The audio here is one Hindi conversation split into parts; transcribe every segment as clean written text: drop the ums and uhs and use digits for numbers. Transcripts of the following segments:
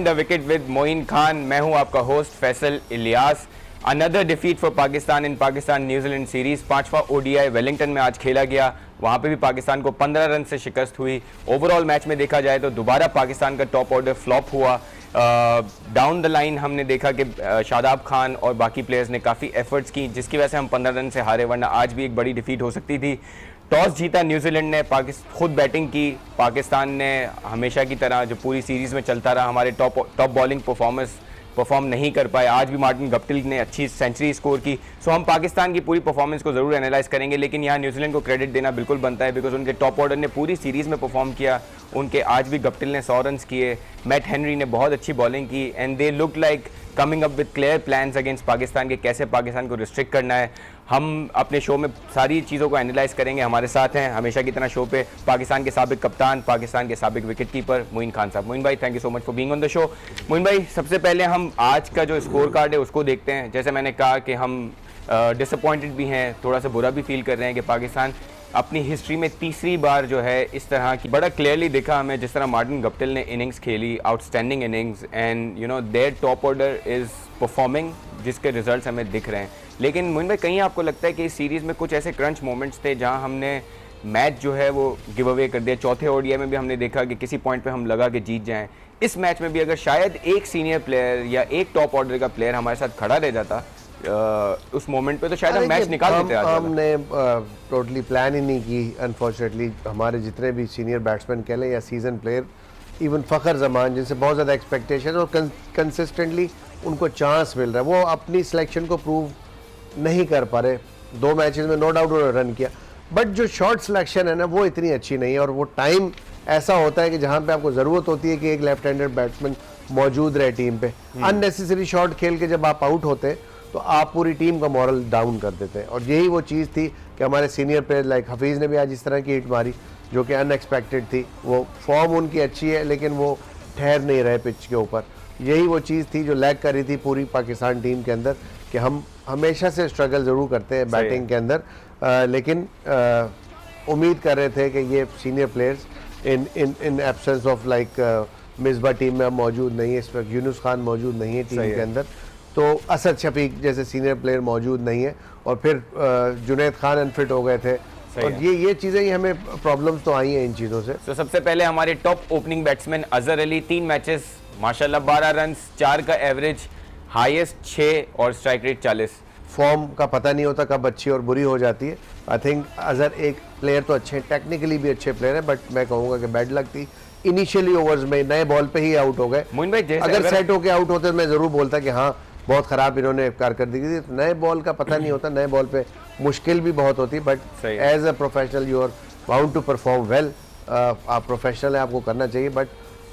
The wicket with Moin Khan. मैं हूं आपका host Faisal Ilyas. Another defeat for Pakistan in Pakistan New Zealand series. 5वां ओडीआई वेलिंगटन में आज खेला गया। वहां पे भी पाकिस्तान को 15 रन से शिकस्त हुई। ओवरऑल मैच में देखा जाए तो दोबारा पाकिस्तान का टॉप ऑर्डर फ्लॉप हुआ। डाउन द लाइन हमने देखा कि शादाब खान और बाकी प्लेयर्स ने काफ़ी एफर्ट्स की, जिसकी वजह से हम 15 रन से हारे, वरना आज भी एक बड़ी डिफीट हो सकती थी। टॉस जीता न्यूजीलैंड ने, खुद बैटिंग की। पाकिस्तान ने हमेशा की तरह जो पूरी सीरीज़ में चलता रहा, हमारे टॉप बॉलिंग परफॉर्म नहीं कर पाए। आज भी मार्टिन गप्टिल ने अच्छी सेंचुरी स्कोर की। सो हम पाकिस्तान की पूरी परफॉर्मेंस को ज़रूर एनालाइज करेंगे, लेकिन यहाँ न्यूजीलैंड को क्रेडिट देना बिल्कुल बनता है, बिकॉज उनके टॉप ऑर्डर ने पूरी सीरीज़ में परफॉर्म किया। उनके आज भी गप्टिल ने 100 रन किए, मैट हेनरी ने बहुत अच्छी बॉलिंग की, and they look like coming up with clear plans against Pakistan के कैसे पाकिस्तान को रिस्ट्रिक्ट करना है। हम अपने शो में सारी चीज़ों को एनालाइज करेंगे। हमारे साथ हैं हमेशा की तरह शो पे पाकिस्तान के साबिक कप्तान, पाकिस्तान के साबिक विकेट कीपर मोइन खान साहब। मोइन भाई, thank you so much for being on the show. Moin भाई, सबसे पहले हम आज का जो स्कोर कार्ड है उसको देखते हैं। जैसे मैंने कहा कि हम डिसअपॉइंटेड भी हैं, थोड़ा सा बुरा भी फील कर रहे हैं कि पाकिस्तान अपनी हिस्ट्री में तीसरी बार जो है इस तरह की, बड़ा क्लियरली दिखा हमें जिस तरह मार्टिन गप्टिल ने इनिंग्स खेली, outstanding innings, and you know there top order is performing, जिसके रिजल्ट्स हमें दिख रहे हैं। लेकिन मोइन भाई, कहीं आपको लगता है कि इस सीरीज़ में कुछ ऐसे क्रंच मोमेंट्स थे जहां हमने मैच जो है वो गिव अवे कर दिया? चौथे ओडीआई में भी हमने देखा कि किसी पॉइंट पे हम लगा कि जीत जाएं। इस मैच में भी अगर शायद एक सीनियर प्लेयर या एक टॉप ऑर्डर का प्लेयर हमारे साथ खड़ा रह जाता उस मोमेंट पे, तो शायद हम मैच निकाल देते। हमने टोटली प्लान ही नहीं की अनफॉर्चुनेटली। हमारे जितने भी सीनियर बैट्समैन कह लें या season player, even Fakhar Zaman जिनसे बहुत ज़्यादा एक्सपेक्टेशन और कंसिस्टेंटली उनको चांस मिल रहा है, वो अपनी सिलेक्शन को प्रूव नहीं कर पा रहे। 2 मैचेस में नो डाउट उन्होंने रन किया, बट जो शॉट सिलेक्शन है ना वो इतनी अच्छी नहीं है। और वो टाइम ऐसा होता है कि जहाँ पे आपको ज़रूरत होती है कि एक लेफ्ट हैंडेड बैट्समैन मौजूद रहे टीम पे, अननेसेसरी शॉट खेल के जब आप आउट होते हैं तो आप पूरी टीम का मॉरल डाउन कर देते हैं। और यही वो चीज़ थी कि हमारे सीनियर प्लेयर लाइक हफीज़ ने भी आज इस तरह की हिट मारी जो कि अनएक्सपेक्टेड थी। वो फॉर्म उनकी अच्छी है लेकिन वो ठहर नहीं रहे पिच के ऊपर। यही वो चीज़ थी जो लैग कर रही थी पूरी पाकिस्तान टीम के अंदर, कि हम हमेशा से स्ट्रगल ज़रूर करते हैं बैटिंग के अंदर, लेकिन उम्मीद कर रहे थे कि ये senior players in absence of like Misbah team में अब मौजूद नहीं है, इस वक्त यूनुस खान मौजूद नहीं है टीम के अंदर, तो असद शफीक जैसे सीनियर प्लेयर मौजूद नहीं है, और फिर जुनैद खान अनफिट हो गए थे। और ये चीज़ें ही हमें प्रॉब्लम्स तो आई हैं इन चीज़ों से। तो सबसे पहले हमारे top opening batsman Azhar Ali, 3 matches माशाल्लाह 12 रन, 4 का एवरेज, हाईएस्ट 6 और स्ट्राइक रेट 40। फॉर्म का पता नहीं होता कब अच्छी और बुरी हो जाती है। आई थिंक अजहर एक प्लेयर तो अच्छे, टेक्निकली भी अच्छे प्लेयर है, बट मैं कहूँगा कि बैड लक थी। इनिशियली ओवर्स में नए बॉल पे ही आउट हो गए। मोइन भाई, अगर सेट होके आउट होते तो मैं ज़रूर बोलता कि हाँ बहुत ख़राब इन्होंने कारकर्दगी दी। नए बॉल का पता नहीं होता, नए बॉल पे मुश्किल भी बहुत होती, but as a professional you are bound to perform well. आप प्रोफेशनल है, आपको करना चाहिए, बट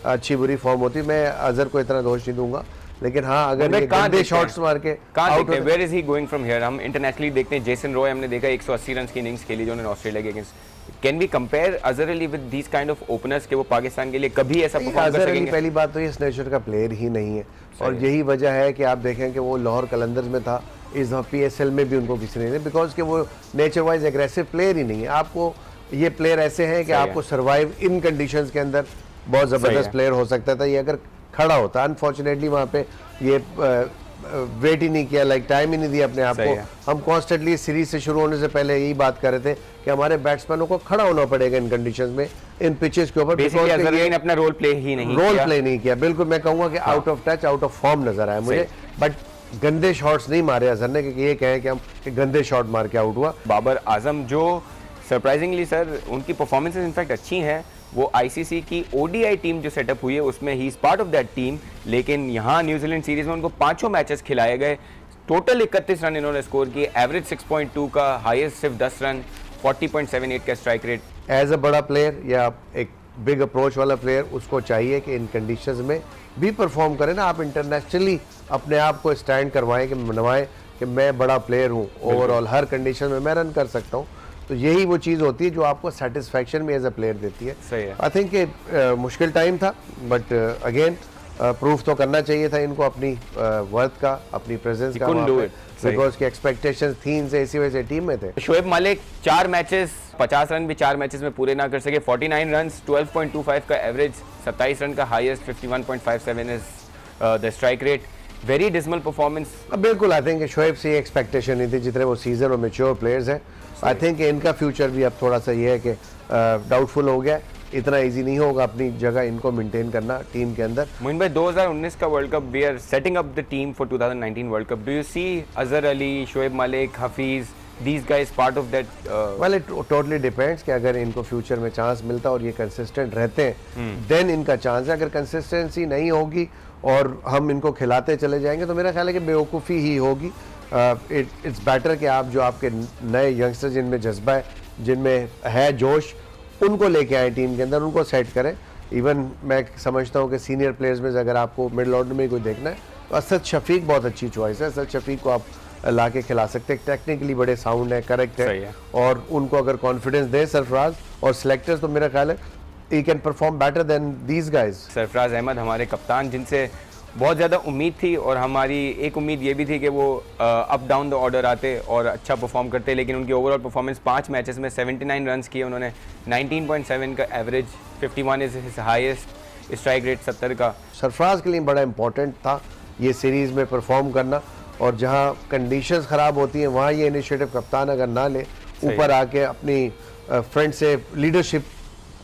अच्छी बुरी फॉर्म होती। मैं अजहर को इतना दोष नहीं दूंगा, लेकिन हाँ अगर ये गंदे शॉट्स मार के where is he going from here. हम इंटरनेशनली देखते हैं, जेसन रॉय हमने देखा 180 रन की इनिंग्स खेली जो उन्होंने ऑस्ट्रेलिया के against. Can we compare Azhar Ali with these kind of openers के वो पाकिस्तान के लिए कभी ऐसा परफॉर्म कर सकेंगे? पहली बात तो ये इस नेचर का प्लेयर ही नहीं है, और यही वजह है कि आप देखें कि वो लाहौर कलंदर्स में था, इस PSL में भी उनको किसी ने नहीं, बिकॉज कि वो नेचर वाइज एग्रेसिव प्लेयर ही नहीं है। आपको ये प्लेयर ऐसे हैं कि आपको सर्वाइव इन कंडीशंस के अंदर बहुत ज़बरदस्त प्लेयर हो सकता था ये अगर खड़ा होता। अनफॉर्चुनेटली वहाँ पे ये वेट ही नहीं किया, लाइक टाइम ही नहीं दिया अपने आप को। हम कॉन्स्टेंटली सीरीज से शुरू होने से पहले यही बात कर रहे थे कि हमारे बैट्समैनों को खड़ा होना पड़ेगा इन कंडीशंस में, इन पिचेस के ऊपर। अपना रोल प्ले नहीं किया। बिल्कुल, मैं कहूँगा कि out of touch, out of form नजर आया मुझे, बट गंदे शॉट्स नहीं मारे अजहर ने, क्योंकि ये कहें कि हम गंदे शॉट मार के आउट हुआ। बाबर आजम जो सरप्राइजिंगली सर उनकी परफॉर्मेंसेस इनफैक्ट अच्छी हैं, वो आईसीसी की ओडीआई टीम जो सेटअप हुई है उसमें he is part of that team, लेकिन यहाँ न्यूजीलैंड सीरीज में उनको 5 मैचेस खिलाए गए। टोटल 31 रन इन्होंने स्कोर किए, एवरेज 6.2 का, हाईएस्ट सिर्फ 10 रन, 40.78 का स्ट्राइक रेट। एज अ बड़ा प्लेयर या एक बिग अप्रोच वाला प्लेयर, उसको चाहिए कि इन कंडीशंस में भी परफॉर्म करें ना। आप इंटरनेशनली अपने आप को स्टैंड करवाएं कि मनवाएं कि मैं बड़ा प्लेयर हूँ, ओवरऑल हर कंडीशन में मैं रन कर सकता हूँ। तो यही वो चीज़ होती है जो आपको सेटिस्फैक्शन में एज अ प्लेयर देती है। आई थिंक मुश्किल टाइम था, बट अगेन प्रूफ तो करना चाहिए था इनको अपनी वर्थ का, अपनी प्रेजेंस का, बिकॉज की एक्सपेक्टेशंस थी इनसे, इसी वजह से टीम में थे। शोएब मालिक 4 मैचेस 50 रन भी 4 मैचेस में पूरे ना कर सके। 49 रन, 12.25 का एवरेज, 27 रन का highest, 51.57 is the strike rate. Very dismal performance. बिल्कुल, आई थिंक शोएब से एक्सपेक्टेशन नहीं थी जितने वो सीजन और मेच्योर प्लेयर्स हैं। आई थिंक इनका फ्यूचर भी अब थोड़ा सा ये है कि डाउटफुल हो गया। इतना इजी नहीं होगा अपनी जगह इनको मेंटेन करना टीम के अंदर। मोइन भाई, 2019 का world cup, we are setting up the team for 2019 world cup. Do you see Azhar Ali, Shoaib Malik, Hafeez, these guys part of that? Well, it totally depends कि अगर इनको फ्यूचर में चांस मिलता और ये कंसिस्टेंट रहते हैं देन इनका चांस है। अगर कंसिस्टेंसी नहीं होगी और हम इनको खिलाते चले जाएंगे तो मेरा ख्याल है कि बेवकूफ़ी ही होगी। इट्स बेटर कि आप जो आपके नए यंगस्टर जिनमें जज्बा है, जिनमें है जोश, उनको लेके आए टीम के अंदर, उनको सेट करें। इवन मैं समझता हूँ कि सीनियर प्लेयर्स में अगर आपको मिडल ऑर्डर में कोई देखना है तो असद शफीक बहुत अच्छी चॉइस है। असद शफीक को आप ला के खिला सकते हैं, टेक्निकली बड़े साउंड है, करेक्ट है, और उनको अगर कॉन्फिडेंस दे सरफराज और सिलेक्टर्स तो मेरा ख्याल है he can perform better than these guys. Sarfaraz Ahmed हमारे कप्तान, जिनसे बहुत ज़्यादा उम्मीद थी और हमारी एक उम्मीद ये भी थी कि वो अप डाउन द ऑर्डर आते और अच्छा परफॉर्म करते, लेकिन उनकी ओवरऑल परफॉर्मेंस 5 मैचेस में 79 रन्स किए उन्होंने, 19.7 का average, 51 is his highest, strike rate 70 का। सरफराज के लिए बड़ा इंपॉर्टेंट था ये सीरीज़ में परफॉर्म करना, और जहाँ कंडीशंस ख़राब होती हैं वहाँ ये इनिशिएटिव कप्तान अगर ना ले, ऊपर आके अपनी फ्रंट से लीडरशिप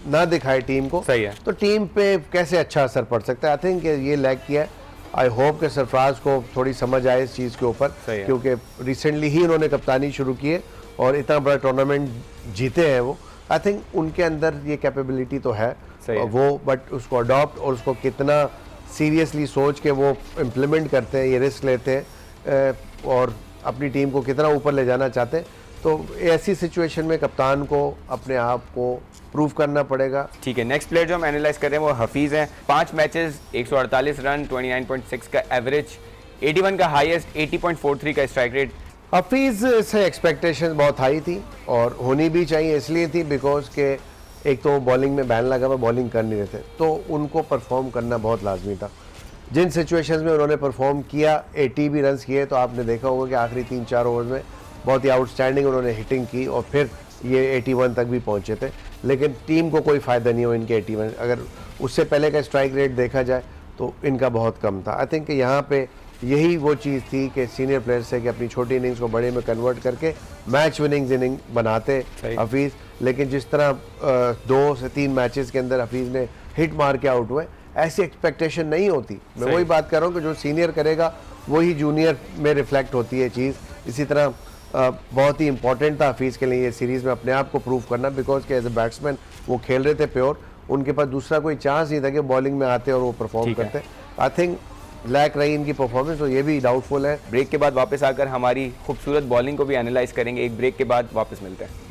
ना दिखाए टीम को, सही है, तो टीम पे कैसे अच्छा असर पड़ सकता है। आई थिंक ये लैग किया है। आई होप कि सरफराज को थोड़ी समझ आए इस चीज़ के ऊपर, क्योंकि रिसेंटली ही उन्होंने कप्तानी शुरू की है और इतना बड़ा टूर्नामेंट जीते हैं वो। आई थिंक उनके अंदर ये कैपेबिलिटी तो है वो, बट उसको अडॉप्ट और उसको कितना सीरियसली सोच के वो इम्प्लीमेंट करते हैं, ये रिस्क लेते हैं और अपनी टीम को कितना ऊपर ले जाना चाहते हैं, तो ऐसी सिचुएशन में कप्तान को अपने आप को प्रूव करना पड़ेगा। ठीक है, नेक्स्ट प्लेयर जो हम एनालाइज कर रहे हैं वो हफीज हैं। 5 मैचेस, 148 रन, 29.6 का एवरेज, 81 का हाईएस्ट, 80.43 का स्ट्राइक रेट। हफीज से एक्सपेक्टेशन बहुत हाई थी और होनी भी चाहिए, इसलिए थी बिकॉज के एक तो बॉलिंग में बैन लगा हुआ, बॉलिंग कर नहीं रहे थे, तो उनको परफॉर्म करना बहुत लाजमी था। जिन सिचुएशंस में उन्होंने परफॉर्म किया, 80 भी रन्स किए, तो आपने देखा होगा कि आखिरी 3-4 ओवर में बहुत ही आउटस्टैंडिंग उन्होंने हिटिंग की और फिर ये 81 तक भी पहुंचे थे, लेकिन टीम को कोई फ़ायदा नहीं हो इनके 81। अगर उससे पहले का स्ट्राइक रेट देखा जाए तो इनका बहुत कम था। आई थिंक यहाँ पे यही वो चीज़ थी कि सीनियर प्लेयर से कि अपनी छोटी इनिंग्स को बड़े में कन्वर्ट करके मैच विनिंग्स इनिंग बनाते हफीज़, लेकिन जिस तरह 2 से 3 मैचेस के अंदर हफीज़ ने हिट मार के आउट हुए, ऐसी एक्सपेक्टेशन नहीं होती। मैं वही बात कर रहा हूँ कि जो सीनियर करेगा वही जूनियर में रिफ्लेक्ट होती है चीज़। इसी तरह बहुत ही इंपॉर्टेंट था हफीज़ के लिए ये सीरीज़ में अपने आप को प्रूव करना, बिकॉज के एज ए बैट्समैन वो खेल रहे थे प्योर, उनके पास दूसरा कोई चांस नहीं था कि बॉलिंग में आते और वो परफॉर्म करते। आई थिंक लैक रही इनकी परफॉर्मेंस, तो ये भी डाउटफुल है। ब्रेक के बाद वापस आकर हमारी खूबसूरत बॉलिंग को भी एनालाइज करेंगे। एक ब्रेक के बाद वापस मिलते हैं।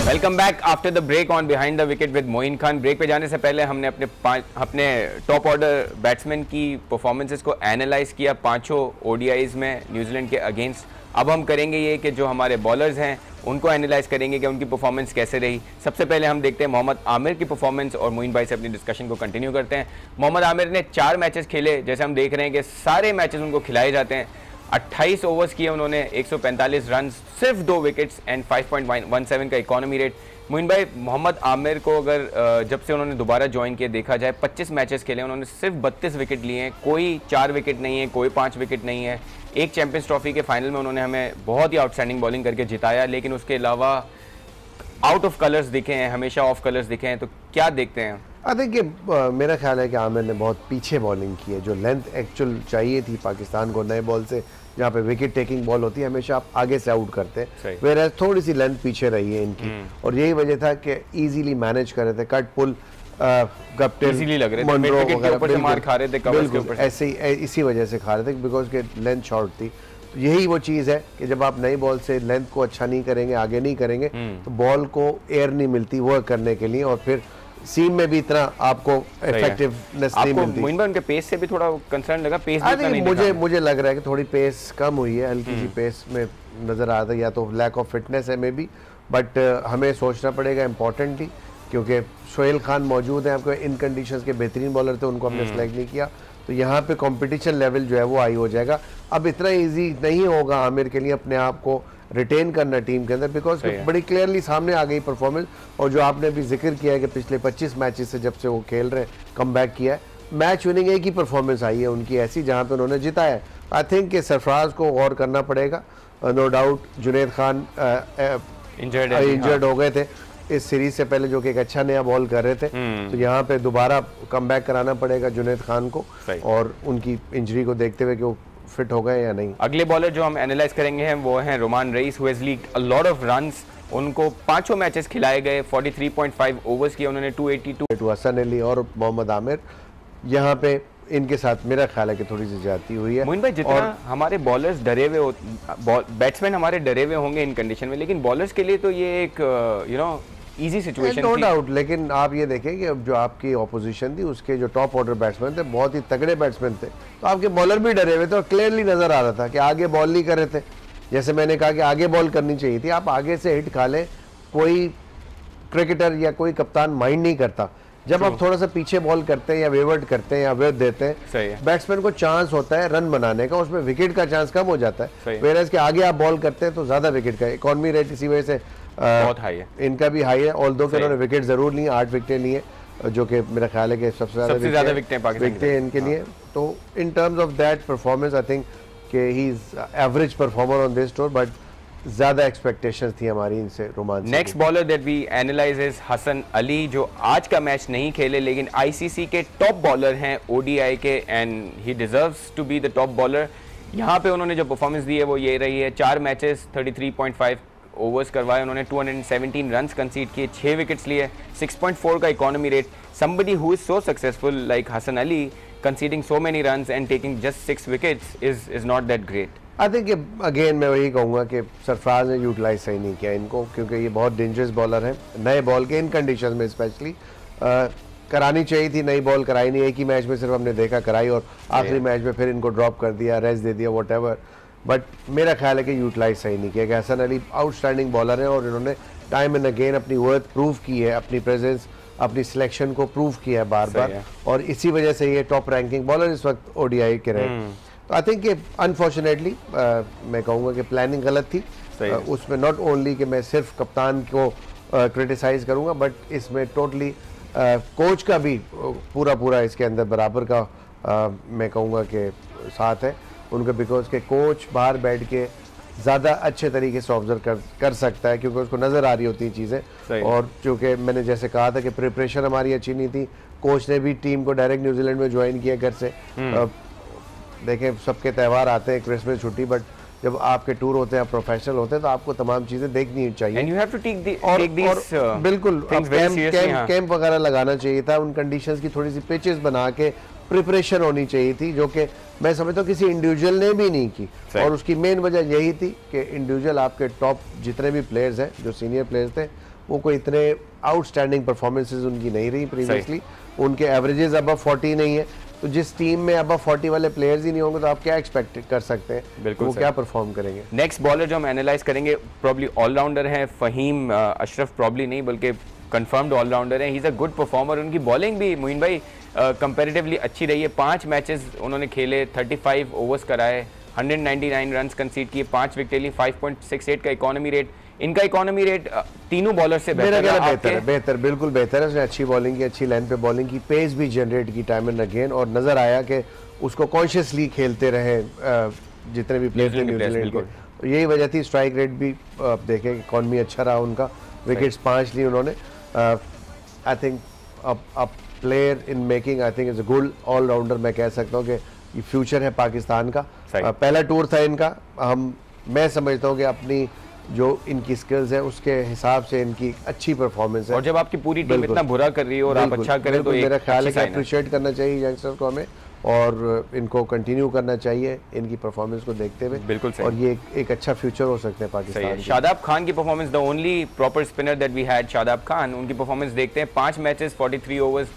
Welcome back after the break on behind the wicket with Moin Khan. Break पे जाने से पहले हमने अपने टॉप ऑर्डर बैट्समैन की परफॉर्मेंसेस को एनालाइज किया 5 ओडीआईज में न्यूजीलैंड के अगेंस्ट। अब हम करेंगे ये कि जो हमारे बॉलर्स हैं उनको एनालाइज करेंगे कि उनकी परफॉर्मेंस कैसे रही। सबसे पहले हम देखते हैं मोहम्मद आमिर की परफॉर्मेंस और मोइन भाई से अपनी डिस्कशन को कंटिन्यू करते हैं। मोहम्मद आमिर ने 4 मैचेस खेले, जैसे हम देख रहे हैं कि सारे मैचेस उनको खिलाए जाते हैं। 28 ओवर्स किए उन्होंने, 145 रन, सिर्फ 2 विकेट्स एंड 5.17 का इकोनॉमी रेट। मोइन भाई, मोहम्मद आमिर को अगर जब से उन्होंने दोबारा ज्वाइन किया देखा जाए, 25 मैचेस खेले, उन्होंने सिर्फ 32 विकेट लिए हैं, कोई 4 विकेट नहीं है, कोई 5 विकेट नहीं है। एक चैंपियंस ट्रॉफी के फाइनल में उन्होंने हमें बहुत ही आउटस्टैंडिंग बॉलिंग करके जिताया, लेकिन उसके अलावा आउट ऑफ कलर्स दिखे हैं, हमेशा ऑफ कलर्स दिखे हैं। तो क्या देखते हैं? आई थिंक मेरा ख्याल है कि आमिर ने बहुत पीछे बॉलिंग की है। जो लेंथ एक्चुअल चाहिए थी पाकिस्तान को नए बॉल से, जहाँ पे विकेट टेकिंग बॉल होती है, हमेशा आप आगे से आउट करते हैं, वेयर थोड़ी सी लेंथ पीछे रही है इनकी, और यही वजह था कि इजीली मैनेज कर रहे थे, कट पुल इजीली लग रहे थे, विकेट के ऊपर से मार खा रहे थे, कवर्स के ऊपर से। ऐसे ही इसी वजह से खा रहे थे बिकॉज के लेंथ शॉर्ट थी। तो यही वो चीज़ है कि जब आप नई बॉल से लेंथ को अच्छा नहीं करेंगे, आगे नहीं करेंगे, तो बॉल को एयर नहीं मिलती वर्क करने के लिए, और फिर सीम में भी इतना आपको इफेक्टिवनेस नहीं मिलती। मोइन भाई, उनके पेस से भी थोड़ा कंसर्न लगा, पेस भी इतना नहीं मुझे लग रहा है कि थोड़ी पेस कम हुई है, हल्की सी पेस में नजर आता है, या तो लैक ऑफ फिटनेस है मे बी, बट हमें सोचना पड़ेगा इम्पोर्टेंटली क्योंकि सोहेल खान मौजूद हैं, आपको इन कंडीशंस के बेहतरीन बॉलर थे, उनको हमने सेलेक्ट नहीं किया, तो यहाँ पे कंपटीशन लेवल जो है वो हाई हो जाएगा। अब इतना इजी नहीं होगा आमिर के लिए अपने आप को रिटेन करना टीम के अंदर, बिकॉज बड़ी क्लियरली सामने आ गई परफॉर्मेंस। और जो आपने भी जिक्र किया है कि पिछले 25 मैचेस से जब से वो खेल रहे हैं, कम बैक किया है, मैच विनिंग एक ही परफॉर्मेंस आई है उनकी ऐसी जहाँ पे उन्होंने जिताया है। आई थिंक कि सरफराज को गौर करना पड़ेगा। No doubt Junaid Khan injured हो गए थे इस सीरीज से पहले, जो कि एक अच्छा नया बॉल कर रहे थे, तो यहाँ पे दोबारा कम बैक कराना पड़ेगा जुनैद खान को, और उनकी इंजरी को देखते हुए कि वो फिट हो गए या नहीं। अगले बॉलर जो हम एनालाइज करेंगे हैं वो हैं Rumman Raees, who has leaked a lot of runs. उनको 5 मैचेस खिलाए गए, 43.5 ओवर्स किए उन्होंने, 282। हसन अली और मोहम्मद आमिर, यहाँ पे इनके साथ मेरा ख्याल है कि थोड़ी सी ज्यादती हुई है। मोइन भाई, जितना हमारे बॉलर्स डरे हुए, बैट्समैन हमारे डरे हुए होंगे इन कंडीशन में, लेकिन बॉलर्स के लिए तो ये एक इजी सिचुएशन नो डाउट। लेकिन आप ये देखें कि अब जो आपकी ऑपोजिशन थी उसके जो टॉप ऑर्डर बैट्समैन थे बहुत ही तगड़े बैट्समैन थे, तो आपके बॉलर भी डरे हुए थे और क्लियरली नजर आ रहा था कि आगे बॉल नहीं कर रहे थे। जैसे मैंने कहा कि आगे बॉल करनी चाहिए थी, आप आगे से हिट खा लें, कोई क्रिकेटर या कोई कप्तान माइंड नहीं करता। जब आप थोड़ा सा पीछे बॉल करते हैं या वेवर्ड करते हैं या वेव देते हैं, बैट्समैन को चांस होता है रन बनाने का, उसमें विकेट का चांस कम हो जाता है। वेराज के आगे आप बॉल करते हैं तो ज्यादा विकेट का इकॉनमी रेट इसी वजह से बहुत हाई है, इनका भी हाई है। ऑल्दो के उन्होंने विकेट जरूर लिए, 8 विकेटें लिए, जो कि मेरा ख्याल है कि सबसे ज्यादा विकेटें इनके लिए। तो in terms of that performance I think कि he is average performer on this tour, but ज्यादा एक्सपेक्टेशंस थी हमारी इनसे रोमांच। Next bowler that we analyse is Hasan Ali, जो आज का मैच नहीं खेले लेकिन आईसीसी के टॉप बॉलर हैं ओडीआई के, and he deserves to be the top bowler. यहाँ पे उन्होंने जो परफॉर्मेंस दी है वो ये रही है, 4 मैचेस 33.5 ओवर्स करवाए उन्होंने, 217 रन्स कंसीड किए, 6 विकेट्स लिए, 6.4 का economy rate. Somebody who is so successful like Hasan Ali conceding so many runs and taking just 6 wickets is not that great. I think again मैं वही कहूँगा कि सरफराज ने यूटिलाइज सही नहीं किया इनको, क्योंकि ये बहुत डेंजरस बॉलर हैं नए बॉल के, इन कंडीशन में स्पेशली करानी चाहिए थी, नई बॉल कराई नहीं, एक ही मैच में सिर्फ हमने देखा कराई, और आखिरी मैच में फिर इनको ड्रॉप कर दिया, रेस्ट दे दिया, वॉट एवर। बट मेरा ख्याल है कि यूटिलाइज सही नहीं किया कि हसन अली आउटस्टैंडिंग बॉलर हैं और इन्होंने टाइम एंड अगेन अपनी वर्थ प्रूव की है, अपनी प्रेजेंस, अपनी सिलेक्शन को प्रूव किया है बार बार, और इसी वजह से ये टॉप रैंकिंग बॉलर इस वक्त ओडीआई के रहे। तो आई थिंक अनफॉर्चुनेटली मैं कहूँगा कि प्लानिंग गलत थी उसमें, नॉट ओनली कि मैं सिर्फ कप्तान को क्रिटिसाइज करूँगा, बट इसमें टोटली कोच का भी पूरा इसके अंदर बराबर का मैं कहूँगा कि साथ है उनका, बिकॉज के कोच बाहर बैठ के ज़्यादा अच्छे तरीके से ऑब्जर्व कर सकता है, क्योंकि उसको नज़र आ रही होती हैं चीज़ें। और चूँकि मैंने जैसे कहा था कि प्रिपरेशन हमारी अच्छी नहीं थी, कोच ने भी टीम को डायरेक्ट न्यूजीलैंड में ज्वाइन किया घर से। देखें सबके त्यौहार आते हैं, क्रिसमस छुट्टी, बट जब आपके टूर होते हैं, आप प्रोफेशनल होते हैं, तो आपको तमाम चीज़ें देखनी चाहिए। And you have to take these, बिल्कुल कैंप वगैरह लगाना चाहिए था, उन कंडीशंस की थोड़ी सी पिचेस बना के प्रिपरेशन होनी चाहिए थी, जो कि मैं समझता हूँ किसी इंडिविजुअल ने भी नहीं की। और उसकी मेन वजह यही थी कि इंडिविजुअल आपके टॉप जितने भी प्लेयर्स हैं, जो सीनियर प्लेयर्स थे, वो कोई इतने आउटस्टैंडिंग परफॉर्मेंसेज उनकी नहीं रही प्रीवियसली, उनके एवरेजेस अबव 40 नहीं है। तो जिस टीम में अबव 40 वाले प्लेयर्स ही नहीं होंगे तो आप क्या एक्सपेक्ट कर सकते हैं, बिल्कुल वो क्या परफॉर्म करेंगे। नेक्स्ट बॉलर जो हम एनालाइज करेंगे प्रॉब्ली ऑलराउंडर है फहीम अशरफ, प्रॉब्ली नहीं बल्कि कंफर्म्ड ऑलराउंडर है, he is a good performer. उनकी बॉलिंग भी मोइन भाई कंपैरेटिवली अच्छी रही है, 5 मैचेस उन्होंने खेले, 35 ओवर्स कराए, 199 रन्स कंसीड किए, 5 विकेट ली, 5.68 का इकोनॉमी रेट। इनका इकोनॉमी रेट तीनों बॉलर से बेहतर बिल्कुल बेहतर है। उसने अच्छी बॉलिंग की, अच्छी लाइन पे बॉलिंग की, पेस भी जनरेट की टाइम एंड अगेन, और नजर आया कि उसको कॉन्शियसली खेलते रहे जितने भी प्लेयर्स न्यूजीलैंड के, तो यही वजह थी। स्ट्राइक रेट भी आप देखें, इकोनॉमी अच्छा रहा उनका, विकेट्स 5 ली उन्होंने। आई थिंक अब player in making, I think is a good allrounder, मैं कह सकता हूँ कि ये फ्यूचर है पाकिस्तान का। पहला टूर था इनका, मैं समझता हूँ कि अपनी जो इनकी स्किल्स है उसके हिसाब से इनकी अच्छी परफॉर्मेंस है, और जब आपकी पूरी टीम इतना बुरा कर रही है और आप अच्छा करें तो मेरा ख्याल है कि अप्रिशिएट करना चाहिए यंगस्टर को हमें, और इनको कंटिन्यू करना चाहिए इनकी परफॉर्मेंस को देखते हुए। बिल्कुल सही। और ये एक अच्छा फ्यूचर हो सकते हैं पाकिस्तान। शादाब खान की performance, the only proper spinner that we had, Shadab Khan, उनकी परफॉर्मेंस देखते हैं। 5 matches 43 overs,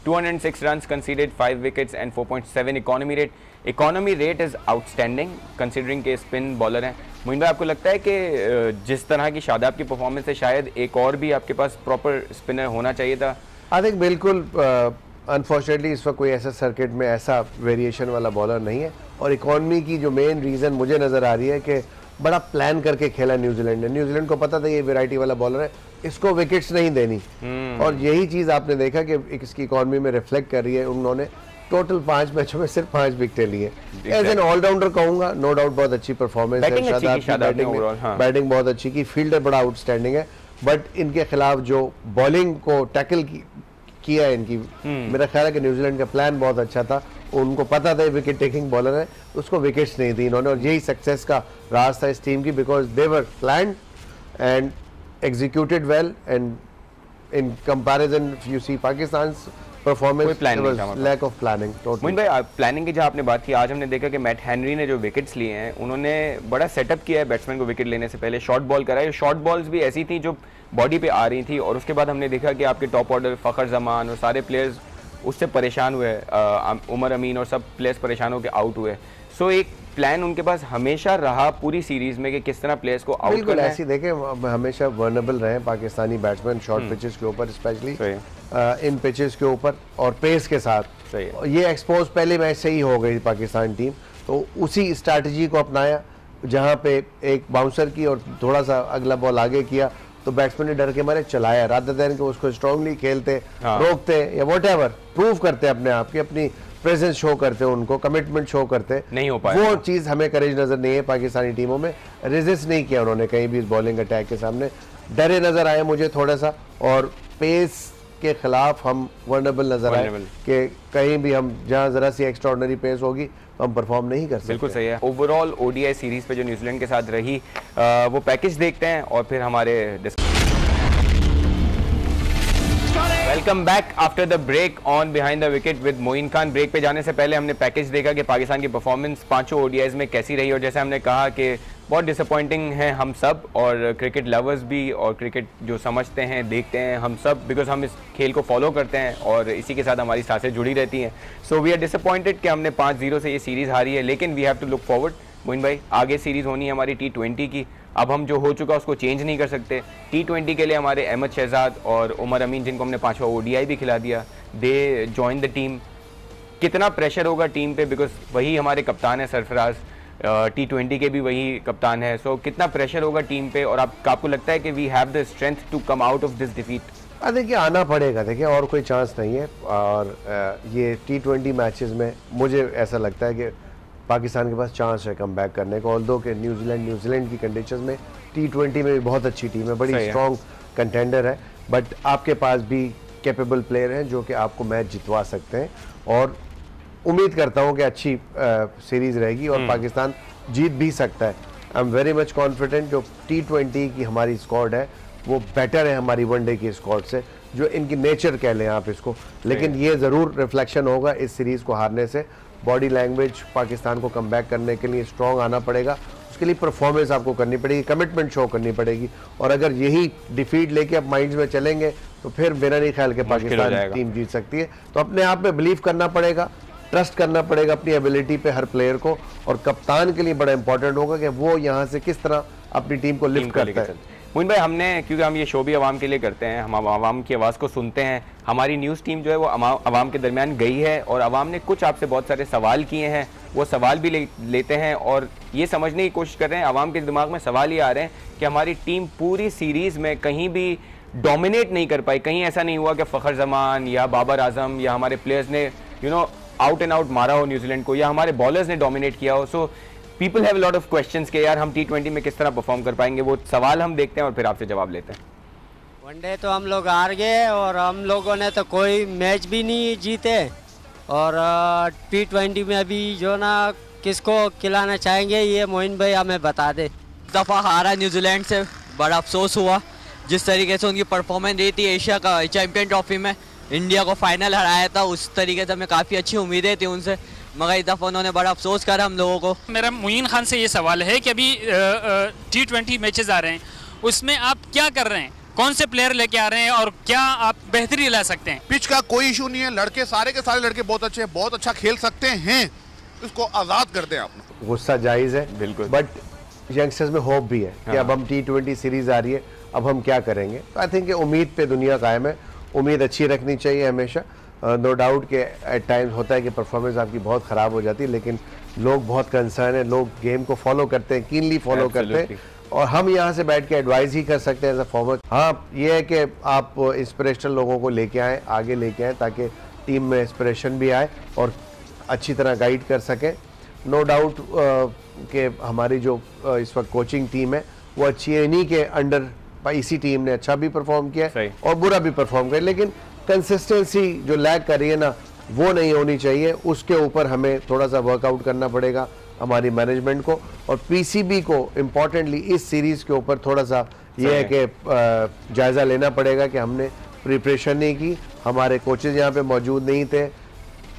206 runs conceded, 5 wickets and 4.7 economy rate. Economy rate is outstanding considering के स्पिन बॉलर हैं. मोइन भाई, आपको लगता है कि जिस तरह की शादाब की परफॉर्मेंस है शायद एक और भी आपके पास प्रॉपर स्पिनर होना चाहिए था? आई थिंक बिल्कुल अनफॉर्चुनेटली इस वक्त कोई ऐसा सर्किट में ऐसा वेरिएशन वाला बॉलर नहीं है. और इकॉनमी की जो मेन रीज़न मुझे नज़र आ रही है कि बड़ा प्लान करके खेला न्यूजीलैंड ने. न्यूजीलैंड को पता था ये वैरायटी वाला बॉलर है, इसको विकेट्स नहीं देनी. और यही चीज़ आपने देखा कि इसकी इकॉनमी में रिफ्लेक्ट कर रही है. उन्होंने टोटल 5 मैचों में सिर्फ 5 विकेटें लिए. एज एन ऑलराउंडर कहूँगा, नो डाउट बहुत अच्छी परफॉर्मेंस है. बैटिंग बहुत अच्छी की, फील्डर बड़ा आउटस्टैंडिंग है. बट इनके खिलाफ जो बॉलिंग को टैकल किया है इनकी, मेरा ख्याल है कि न्यूजीलैंड का प्लान बहुत अच्छा था. उनको पता था विकेट टेकिंग बॉलर है, उसको विकेट्स नहीं दी इन्होंने. और यही सक्सेस का राज था इस टीम की, because they were planned and executed well. And in comparison you see Pakistan performance, lack of planning. Moin भाई, प्लानिंग की जहाँ आपने बात की, आज हमने देखा कि मैट हेनरी ने जो विकेट्स लिए हैं उन्होंने बड़ा सेटअप किया है बैट्समैन को विकेट लेने से पहले. शॉर्ट बॉल कराए, शॉर्ट बॉल्स भी ऐसी थी जो बॉडी पे आ रही थी. और उसके बाद हमने देखा कि आपके टॉप ऑर्डर फ़खर जमान और सारे प्लेयर्स उससे परेशान हुए. उमर अमीन और सब प्लेयर्स परेशान होकर आउट हुए. सो एक प्लान उनके पास हमेशा रहा पूरी सीरीज में कि किस तरह प्लेयर्स को आउट करना है. ऐसी देखें, हमेशा वर्नेबल रहे पाकिस्तानी बैट्समैन शॉर्ट पिचेस के ऊपर, स्पेशली इन पिचेस के ऊपर और पेस के साथ. ये एक्सपोज पहले मैच से ही हो गई पाकिस्तान टीम. तो उसी स्ट्रैटेजी को अपनाया, जहां पे एक बाउंसर की और थोड़ा सा अगला बॉल आगे किया, तो बैट्समैन ने डर के मारे चलाया, रादर देन कि उसको स्ट्रांगली खेलते, रोकते या व्हाटएवर, प्रूव करते अपने आप की, अपनी प्रेजेंस शो करते, उनको कमिटमेंट शो करते. नहीं हो पाया. वो चीज़ हमें करेज नजर नहीं है पाकिस्तानी टीमों में. रेजिस्ट नहीं किया उन्होंने कहीं भी इस बॉलिंग अटैक के सामने. डरे नजर आए मुझे थोड़ा सा, और पेस के खिलाफ हम वर्नेबल नजर आए कि कहीं भी हम जहां जरा सी एक्स्ट्राऑर्डिनरी पेस होगी तो हम परफॉर्म नहीं कर सकते. बिल्कुल सही है. ओवरऑल ओडीआई सीरीज पे जो न्यूजीलैंड के साथ रही, वो पैकेज देखते हैं और फिर हमारे welcome back after the break on behind the wicket with Moin Khan. Break पे जाने से पहले हमने पैकेज देखा कि पाकिस्तान की परफॉर्मेंस पांचों ओडीआईज में कैसी रही. और जैसे हमने कहा कि बहुत डिसअपॉइंटिंग है हम सब, और क्रिकेट लवर्स भी, और क्रिकेट जो समझते हैं देखते हैं हम सब, बिकॉज हम इस खेल को फॉलो करते हैं और इसी के साथ हमारी सांसें जुड़ी रहती हैं. सो वी आर डिसअपॉइंटेड कि हमने 5-0 से ये सीरीज़ हारी है. लेकिन we have to look forward. Moin भाई, आगे सीरीज़ होनी है हमारी T20 की. अब हम जो हो चुका उसको चेंज नहीं कर सकते. T20 के लिए हमारे अहमद शहजाद और उमर अमीन, जिनको हमने 5वां ODI भी खिला दिया, दे जॉइन द टीम. कितना प्रेशर होगा टीम पे, बिकॉज वही हमारे कप्तान है सरफराज, T20 के भी वही कप्तान है. सो कितना प्रेशर होगा टीम पे, और आपको लगता है कि we have the strength to come out of this defeat? देखिए, आना पड़ेगा. देखिए, और कोई चांस नहीं है. और ये T20 मैचेस में मुझे ऐसा लगता है कि पाकिस्तान के पास चांस है कम बैक करने को. ऑल्दो कि न्यूजीलैंड की कंडीशन में T20 में भी बहुत अच्छी टीम है, बड़ी स्ट्रॉन्ग कंटेंडर है. बट आपके पास भी कैपेबल प्लेयर हैं जो कि आपको मैच जितवा सकते हैं. और उम्मीद करता हूं कि अच्छी सीरीज रहेगी और पाकिस्तान जीत भी सकता है. I am very much confident. जो T20 की हमारी स्क्वाड है वो बेटर है हमारी वनडे की स्क्वाड से, जो इनकी नेचर कह लें आप इसको. लेकिन ये ज़रूर रिफ्लेक्शन होगा इस सीरीज़ को हारने से. बॉडी लैंग्वेज पाकिस्तान को कम बैक करने के लिए स्ट्रॉन्ग आना पड़ेगा. उसके लिए परफॉर्मेंस आपको करनी पड़ेगी, कमिटमेंट शो करनी पड़ेगी. और अगर यही डिफीट लेके आप माइंड्स में चलेंगे तो फिर मेरा नहीं ख्याल कि पाकिस्तान टीम जीत सकती है. तो अपने आप में बिलीव करना पड़ेगा, ट्रस्ट करना पड़ेगा अपनी एबिलिटी पे हर प्लेयर को. और कप्तान के लिए बड़ा इंपॉर्टेंट होगा कि वो यहाँ से किस तरह अपनी टीम को लिफ्ट करता है. मोइन भाई, हमने, क्योंकि हम ये शो भी आवाम के लिए करते हैं, हम आवाम की आवाज़ को सुनते हैं. हमारी न्यूज़ टीम जो है वो आवाम के दरमियान गई है और आवाम ने कुछ आपसे बहुत सारे सवाल किए हैं. वो सवाल भी लेते हैं और ये समझने की कोशिश कर रहे हैं. आवाम के दिमाग में सवाल ये आ रहे हैं कि हमारी टीम पूरी सीरीज़ में कहीं भी डोमिनेट नहीं कर पाई. कहीं ऐसा नहीं हुआ कि फ़खर जमान या बाबर आजम या हमारे प्लेयर्स ने आउट एंड आउट मारा हो न्यूजीलैंड को, या हमारे बॉलर्स ने डोमिनेट किया हो. So people have lot of questions के यार हम T20 में किस तरह परफॉर्म कर पाएंगे. वो सवाल हम देखते हैं और फिर आपसे जवाब लेते हैं. वनडे तो हम लोग हार गए और हम लोगों ने तो कोई मैच भी नहीं जीते. और T20 में अभी जो ना किसको खिलाना चाहेंगे ये मोइन भाई हमें बता दे. दफ़ा हारा न्यूजीलैंड से, बड़ा अफसोस हुआ. जिस तरीके से उनकी परफॉर्मेंस रही थी एशिया का चैम्पियन ट्रॉफी में, इंडिया को फाइनल हराया था, उस तरीके से हमें काफ़ी अच्छी उम्मीदें थी उनसे, मगर इस दफ़ा उन्होंने बड़ा अफसोस करा हम लोगों को. मेरा मोइन खान से ये सवाल है कि अभी T20 मैचेस आ रहे हैं, उसमें आप क्या कर रहे हैं? कौन से प्लेयर लेके आ रहे हैं और क्या आप बेहतरी ला सकते हैं? पिच का कोई इशू नहीं है, लड़के सारे के सारे लड़के बहुत अच्छे हैं, बहुत अच्छा खेल सकते हैं, इसको आज़ाद कर दें आप। गुस्सा जायज़ है बिल्कुल, बट यंगस्टर्स में होप भी है कि अब हम T20 सीरीज़ आ रही है, अब हम क्या करेंगे। तो आई थिंक उम्मीद पे दुनिया कायम है, उम्मीद अच्छी रखनी चाहिए हमेशा। नो डाउट कि एट टाइम्स होता है कि परफॉर्मेंस आपकी बहुत ख़राब हो जाती है, लेकिन लोग बहुत कंसर्न है, लोग गेम को फॉलो करते हैं, कीनली फॉलो करते हैं, और हम यहाँ से बैठ के एडवाइस ही कर सकते हैं एज अ फॉरवर्ड। हाँ, ये है कि आप इंस्पिरेशनल लोगों को लेके आएँ, आगे लेके आएँ, ताकि टीम में इंस्पिरेशन भी आए और अच्छी तरह गाइड कर सकें। नो डाउट कि हमारी जो इस वक्त कोचिंग टीम है वो अच्छी है, इन्हीं के अंडर इसी टीम ने अच्छा भी परफॉर्म किया और बुरा भी परफॉर्म किया, लेकिन कंसिस्टेंसी जो लैग कर रही है ना, वो नहीं होनी चाहिए। उसके ऊपर हमें थोड़ा सा वर्कआउट करना पड़ेगा हमारी मैनेजमेंट को, और पीसीबी को इम्पॉर्टेंटली इस सीरीज़ के ऊपर थोड़ा सा ये है कि जायज़ा लेना पड़ेगा कि हमने प्रिपरेशन नहीं की, हमारे कोचेज यहाँ पे मौजूद नहीं थे,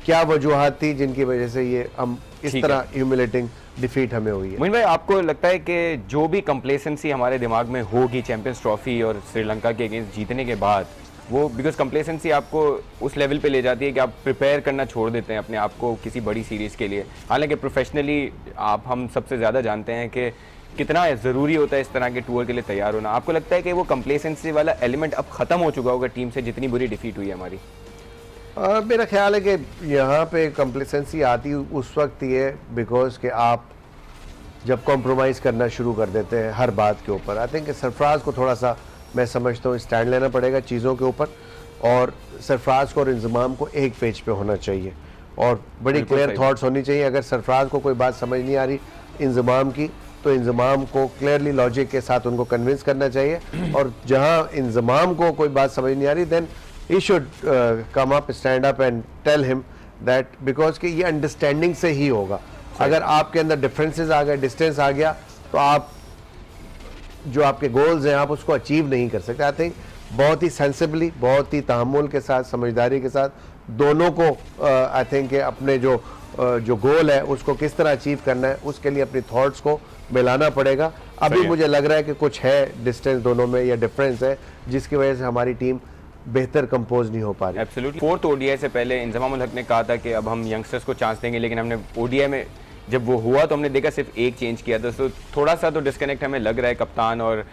क्या वजूहात थी जिनकी वजह से ये हम इस तरह ह्यूमिलेटिंग डिफीट हमें हुई है। मोइन भाई, आपको लगता है कि जो भी कंप्लेसेंसी हमारे दिमाग में होगी चैंपियंस ट्रॉफी और श्रीलंका के अगेंस्ट जीतने के बाद, वो बिकॉज कंप्लेसेंसी आपको उस लेवल पे ले जाती है कि आप प्रिपेयर करना छोड़ देते हैं अपने आप को किसी बड़ी सीरीज़ के लिए। हालांकि प्रोफेशनली हम सबसे ज़्यादा जानते हैं कि कितना ज़रूरी होता है इस तरह के टूर के लिए तैयार होना। आपको लगता है कि वो कंप्लेसेंसी वाला एलिमेंट अब ख़त्म हो चुका होगा टीम से, जितनी बुरी डिफीट हुई है हमारी? मेरा ख्याल है कि यहाँ पे कंप्लेसेंसी आती उस वक्त ही है बिकॉज कि आप जब कॉम्प्रोमाइज़ करना शुरू कर देते हैं हर बात के ऊपर। आई थिंक सरफराज को थोड़ा सा मैं समझता हूँ स्टैंड लेना पड़ेगा चीज़ों के ऊपर, और सरफराज को और इंजमाम को एक पेज पे होना चाहिए और बड़ी क्लियर थॉट्स होनी चाहिए। अगर सरफराज को कोई बात समझ नहीं आ रही इंजमाम की, तो इंजमाम को क्लियरली लॉजिक के साथ उनको कन्विंस करना चाहिए, और जहाँ इंजमाम को कोई बात समझ नहीं आ रही then he should come up, stand up and tell him that, because कि ये अंडरस्टैंडिंग से ही होगा। अगर आपके अंदर डिफरेंसेस आ गए, डिस्टेंस आ गया, तो आप जो आपके गोल्स हैं आप उसको अचीव नहीं कर सकते। आई थिंक बहुत ही सेंसिबली, बहुत ही तहम्मुल के साथ, समझदारी के साथ दोनों को आई थिंक अपने जो गोल है उसको किस तरह अचीव करना है, उसके लिए अपनी थॉट्स को मिलाना पड़ेगा। अभी मुझे लग रहा है कि कुछ है डिस्टेंस दोनों में या डिफरेंस है, जिसकी वजह से हमारी टीम बेहतर कंपोज नहीं हो पा रही। एब्सोल्युटली। फोर्थ ओडीआई से पहले इंजमाम उल हक ने कहा था कि अब हम यंगस्टर्स को चांस देंगे, लेकिन हमने ओडीआई में जब वो हुआ तो हमने देखा सिर्फ एक चेंज किया था, तो थोड़ा सा तो डिस्कनेक्ट हमें लग रहा है कप्तान और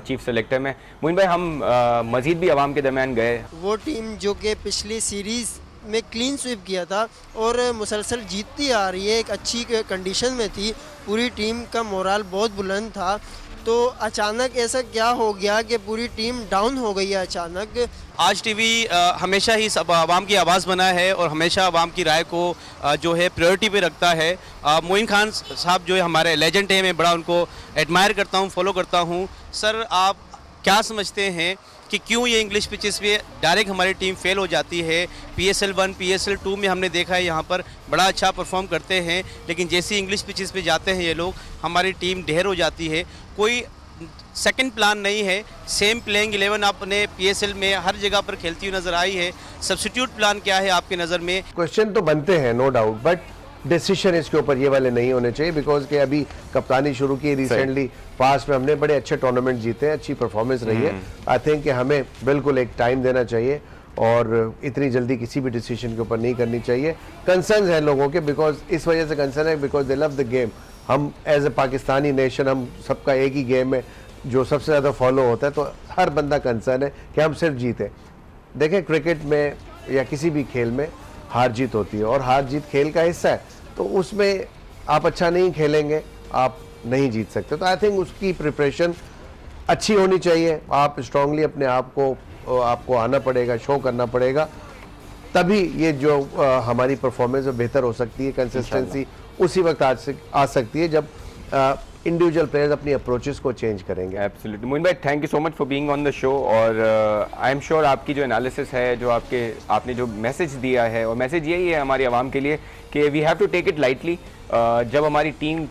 चीफ सेलेक्टर में। मोइन भाई, हम मजीद भी आवाम के दरमियान गए। वो टीम जो कि पिछली सीरीज़ में क्लीन स्वीप किया था और मुसलसल जीतती आ रही है, एक अच्छी कंडीशन में थी, पूरी टीम का मोराल बहुत बुलंद था, तो अचानक ऐसा क्या हो गया कि पूरी टीम डाउन हो गई है अचानक? आज टीवी हमेशा ही आवाम की आवाज़ बना है और हमेशा आवाम की राय को जो है प्रायोरिटी पे रखता है। मोइन खान साहब जो है हमारे लेजेंड हैं, मैं बड़ा उनको एडमायर करता हूँ, फॉलो करता हूँ। सर, आप क्या समझते हैं कि क्यों ये इंग्लिश पिचेस पे डायरेक्ट हमारी टीम फेल हो जाती है? PSL 1, PSL 2 में हमने देखा है यहाँ पर बड़ा अच्छा परफॉर्म करते हैं, लेकिन जैसे इंग्लिश पिचेस पे जाते हैं ये लोग, हमारी टीम ढेर हो जाती है। कोई सेकंड प्लान नहीं है, सेम प्लेइंग 11 आपने PSL में हर जगह पर खेलती हुई नज़र आई है, सब्स्टिट्यूट प्लान क्या है आपकी नज़र में? क्वेश्चन तो बनते हैं नो डाउट, बट डिसीजन इसके ऊपर ये वाले नहीं होने चाहिए, बिकॉज के अभी कप्तानी शुरू की रिसेंटली, पास में हमने बड़े अच्छे टूर्नामेंट जीते हैं, अच्छी परफॉर्मेंस रही है। आई थिंक कि हमें बिल्कुल एक टाइम देना चाहिए और इतनी जल्दी किसी भी डिसीजन के ऊपर नहीं करनी चाहिए। कंसर्न है लोगों के, बिकॉज इस वजह से कंसर्न है because they love the game. हम एज ए पाकिस्तानी नेशन, हम सबका एक ही गेम है जो सबसे ज़्यादा फॉलो होता है, तो हर बंदा कंसर्न है कि हम सिर्फ जीते। देखें, क्रिकेट में या किसी भी खेल में हार जीत होती है और हार जीत खेल का हिस्सा है, तो उसमें आप अच्छा नहीं खेलेंगे आप नहीं जीत सकते। तो आई थिंक उसकी प्रिपरेशन अच्छी होनी चाहिए, आप स्ट्रांगली अपने आप को आपको आना पड़ेगा, शो करना पड़ेगा, तभी ये जो हमारी परफॉर्मेंस बेहतर हो सकती है। कंसिस्टेंसी उसी वक्त आ सकती है जब इंडिविजुअल प्लेयर्स अपनी अप्रोचेस को चेंज करेंगे। एब्सोल्युटली। मोइन भाई, thank you so much for being on the show, और आई एम श्योर आपकी जो एनालिसिस है, जो आपने जो मैसेज दिया है, और मैसेज यही है हमारी आवाम के लिए कि we have to take it lightly. जब हमारी टीम